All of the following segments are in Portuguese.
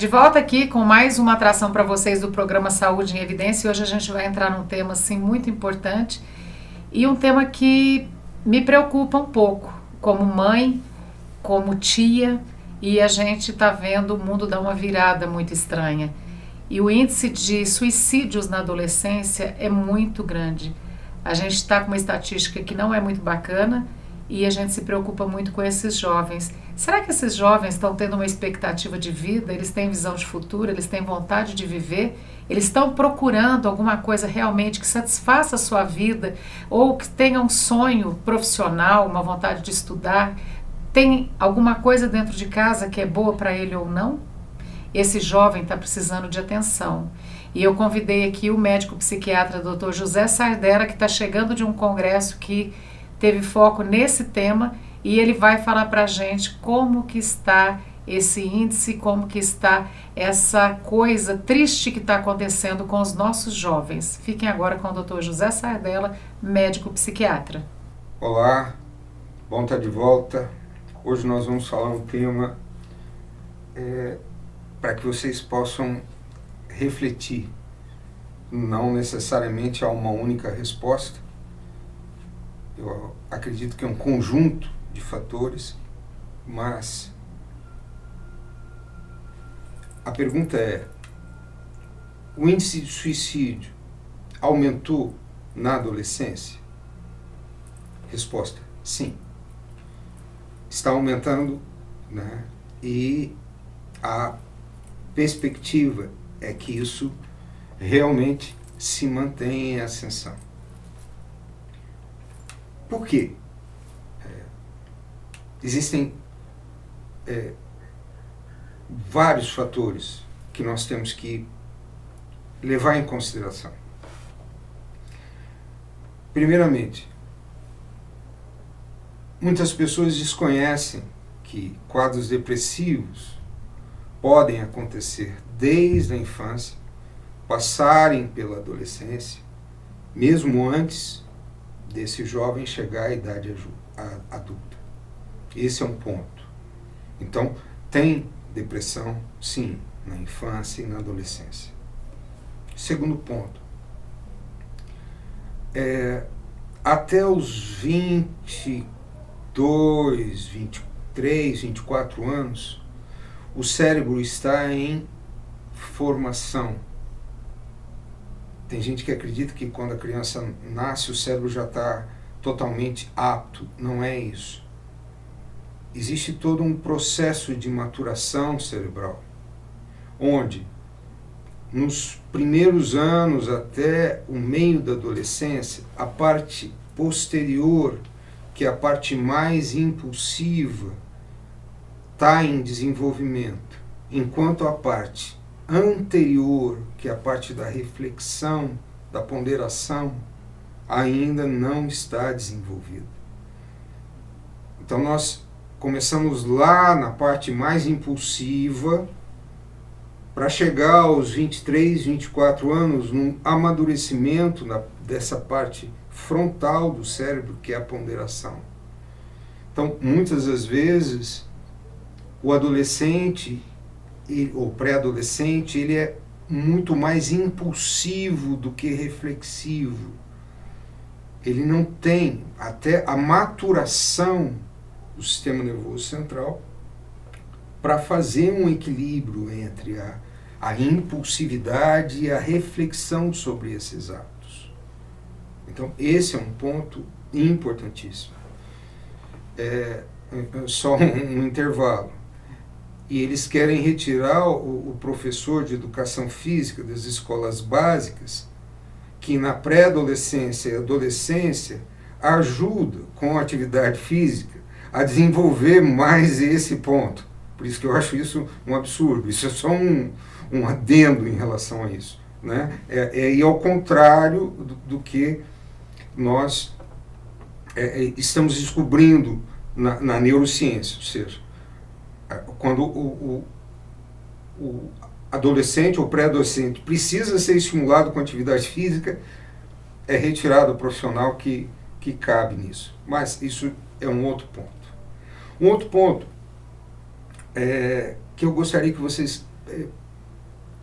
De volta aqui com mais uma atração para vocês do programa Saúde em Evidência. E hoje a gente vai entrar num tema assim muito importante e um tema que me preocupa um pouco, como mãe, como tia, e a gente está vendo o mundo dar uma virada muito estranha. E o índice de suicídios na adolescência é muito grande. A gente está com uma estatística que não é muito bacana e a gente se preocupa muito com esses jovens. Será que esses jovens estão tendo uma expectativa de vida? Eles têm visão de futuro? Eles têm vontade de viver? Eles estão procurando alguma coisa realmente que satisfaça a sua vida ou que tenha um sonho profissional, uma vontade de estudar? Tem alguma coisa dentro de casa que é boa para ele ou não? Esse jovem está precisando de atenção. E eu convidei aqui o médico psiquiatra Dr. José Sardera, que está chegando de um congresso que teve foco nesse tema, e ele vai falar para a gente como que está esse índice, como que está essa coisa triste que está acontecendo com os nossos jovens. Fiquem agora com o Dr. José Sardella, médico psiquiatra. Olá, bom estar de volta. Hoje nós vamos falar um tema para que vocês possam refletir. Não necessariamente há uma única resposta. Eu acredito que é um conjunto de fatores, mas a pergunta é: o índice de suicídio aumentou na adolescência? Resposta: sim. Está aumentando, né? E a perspectiva é que isso realmente se mantenha em ascensão. Por quê? Existem vários fatores que nós temos que levar em consideração. Primeiramente, muitas pessoas desconhecem que quadros depressivos podem acontecer desde a infância, passarem pela adolescência, mesmo antes desse jovem chegar à idade adulta. Esse é um ponto. Então, tem depressão, sim, na infância e na adolescência. Segundo ponto, até os 22, 23, 24 anos, o cérebro está em formação. Tem gente que acredita que quando a criança nasce o cérebro já está totalmente apto. Não é isso. Existe todo um processo de maturação cerebral, onde nos primeiros anos até o meio da adolescência, a parte posterior, que é a parte mais impulsiva, está em desenvolvimento, enquanto a parte anterior, que é a parte da reflexão, da ponderação, ainda não está desenvolvida. Então nós começamos lá na parte mais impulsiva, para chegar aos 23, 24 anos, num amadurecimento dessa parte frontal do cérebro, que é a ponderação. Então, muitas das vezes, o adolescente, ou pré-adolescente, ele é muito mais impulsivo do que reflexivo. Ele não tem até a maturação do sistema nervoso central para fazer um equilíbrio entre a impulsividade e a reflexão sobre esses atos. Então, esse é um ponto importantíssimo. Só um intervalo. E eles querem retirar o professor de educação física das escolas básicas, que na pré-adolescência e adolescência ajuda com a atividade física a desenvolver mais esse ponto. Por isso que eu acho isso um absurdo. Isso é só um adendo em relação a isso, né? E ao contrário do que nós estamos descobrindo na neurociência. Ou seja, quando o adolescente ou pré-adolescente precisa ser estimulado com atividade física, é retirado o profissional que cabe nisso. Mas isso é um outro ponto. Um outro ponto que eu gostaria que vocês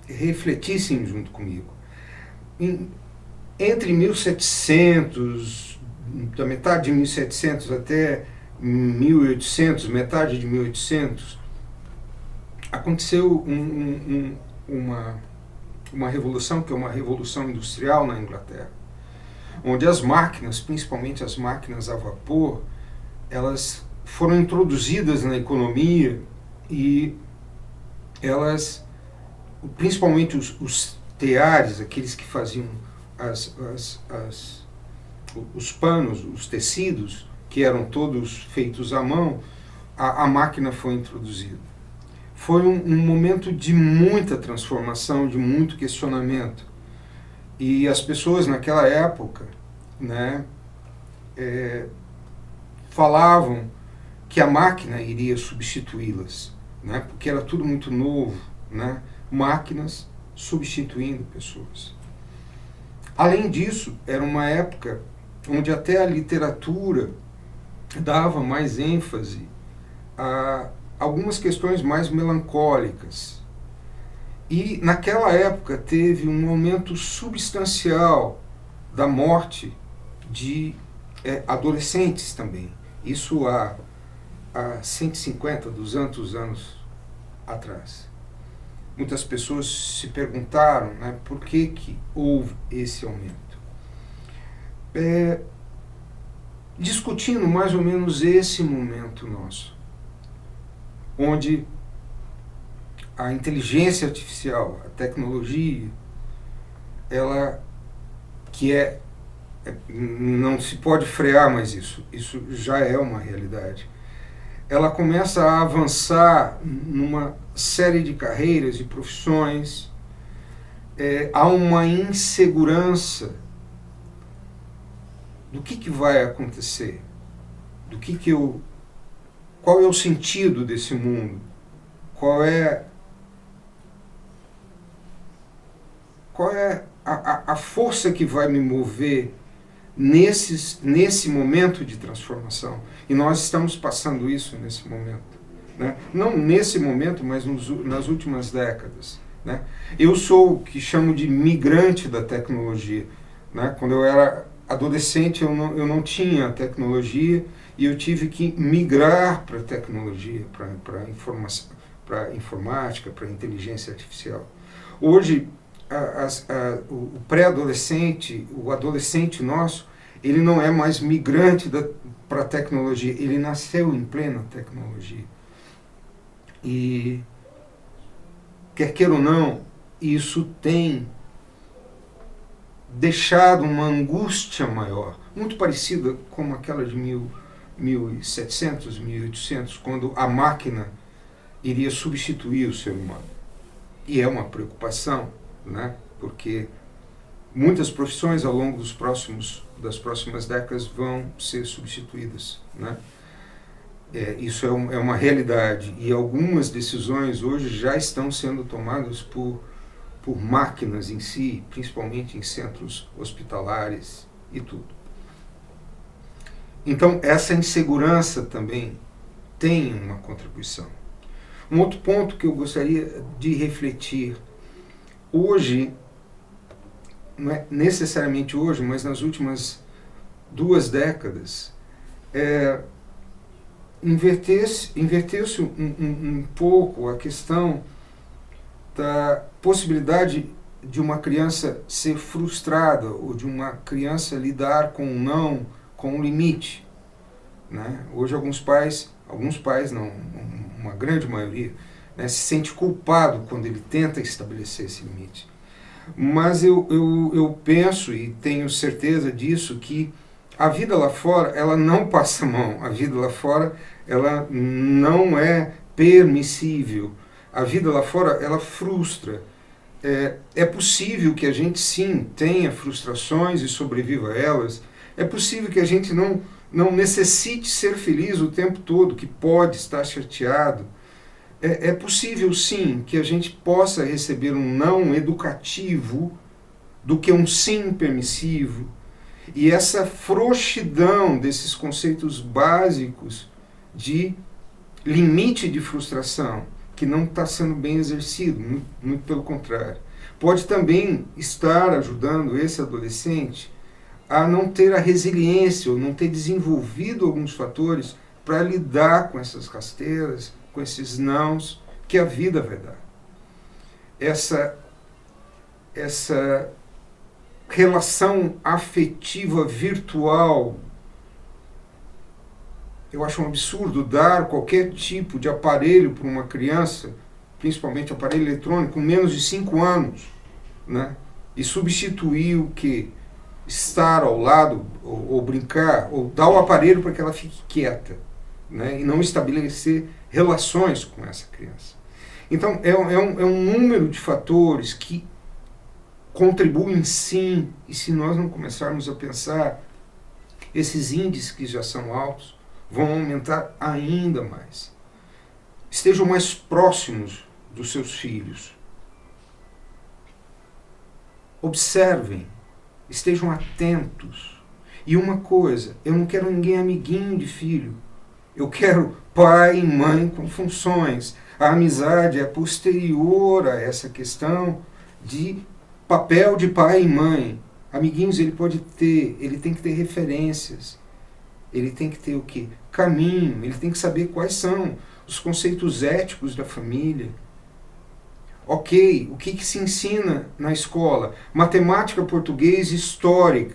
refletissem junto comigo. Entre 1700, da metade de 1700 até 1800, metade de 1800, aconteceu uma revolução, que é uma revolução industrial na Inglaterra, onde as máquinas, principalmente as máquinas a vapor, elas foram introduzidas na economia e elas, principalmente os teares, aqueles que faziam os panos, os tecidos, que eram todos feitos à mão, a máquina foi introduzida. Foi um momento de muita transformação, de muito questionamento. E as pessoas naquela época, né, falavam que a máquina iria substituí-las, né, porque era tudo muito novo, né, máquinas substituindo pessoas. Além disso, era uma época onde até a literatura dava mais ênfase a algumas questões mais melancólicas. E naquela época teve um aumento substancial da morte de adolescentes também. Isso há 150, 200 anos atrás. Muitas pessoas se perguntaram, né, por que houve esse aumento. Discutindo mais ou menos esse momento nosso, onde a inteligência artificial, a tecnologia, ela não se pode frear mais isso já é uma realidade. Ela começa a avançar numa série de carreiras e profissões, há uma insegurança do que vai acontecer, qual é o sentido desse mundo, qual é a força que vai me mover nesse momento de transformação. E nós estamos passando isso nesse momento, né? Não nesse momento, mas nas últimas décadas, né? Eu sou o que chamo de migrante da tecnologia, né? Quando eu era adolescente, eu não tinha tecnologia e eu tive que migrar para a tecnologia, para informação, para informática, para inteligência artificial. Hoje, o pré-adolescente, o adolescente nosso, ele não é mais migrante para a tecnologia, ele nasceu em plena tecnologia. E, quer queira ou não, isso tem deixado uma angústia maior, muito parecida com aquela de 1700, 1800, quando a máquina iria substituir o ser humano. E é uma preocupação, né? Porque muitas profissões ao longo das próximas décadas vão ser substituídas, né? Isso é uma realidade, e algumas decisões hoje já estão sendo tomadas por máquinas em si, principalmente em centros hospitalares e tudo. Então, essa insegurança também tem uma contribuição. Um outro ponto que eu gostaria de refletir, hoje, não é necessariamente hoje, mas nas últimas 2 décadas, inverteu-se um pouco a questão da possibilidade de uma criança ser frustrada ou de uma criança lidar com um não, com um limite, né? Hoje alguns pais não, uma grande maioria, né, se sente culpado quando ele tenta estabelecer esse limite. Mas eu penso e tenho certeza disso, que a vida lá fora, ela não passa a mão, a vida lá fora, ela não é permissível. A vida lá fora, ela frustra. É possível que a gente, sim, tenha frustrações e sobreviva a elas. É possível que a gente não necessite ser feliz o tempo todo, que pode estar chateado. É possível, sim, que a gente possa receber um não educativo do que um sim permissivo. E essa frouxidão desses conceitos básicos de limite de frustração, que não está sendo bem exercido, muito pelo contrário. Pode também estar ajudando esse adolescente a não ter a resiliência ou não ter desenvolvido alguns fatores para lidar com essas rasteiras, com esses nãos que a vida vai dar. Essa relação afetiva virtual, eu acho um absurdo dar qualquer tipo de aparelho para uma criança, principalmente aparelho eletrônico, com menos de 5 anos, né? E substituir o que? Estar ao lado, ou brincar, ou dar o aparelho para que ela fique quieta, né? E não estabelecer relações com essa criança. Então, é um número de fatores que contribuem sim, e se nós não começarmos a pensar, esses índices que já são altos vão aumentar ainda mais. Estejam mais próximos dos seus filhos. Observem, estejam atentos. E uma coisa, eu não quero ninguém amiguinho de filho. Eu quero pai e mãe com funções. A amizade é posterior a essa questão de papel de pai e mãe. Amiguinhos ele tem que ter referências. Ele tem que ter o quê? Caminho, ele tem que saber quais são os conceitos éticos da família. Ok, o que se ensina na escola? Matemática, português, história.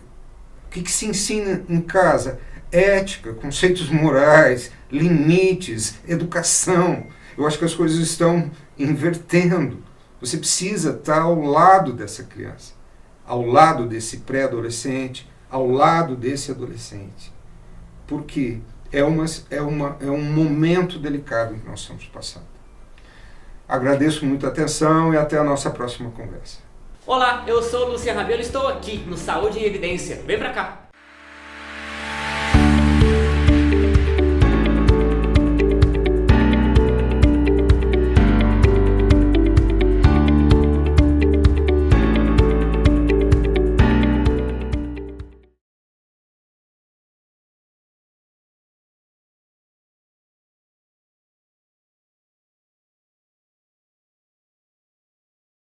O que se ensina em casa? Ética, conceitos morais, limites, educação. Eu acho que as coisas estão invertendo. Você precisa estar ao lado dessa criança, ao lado desse pré-adolescente, ao lado desse adolescente. Porque é um momento delicado que nós estamos passando. Agradeço muito a atenção e até a nossa próxima conversa. Olá, eu sou o Luciano Rabelo e estou aqui no Saúde em Evidência. Vem pra cá!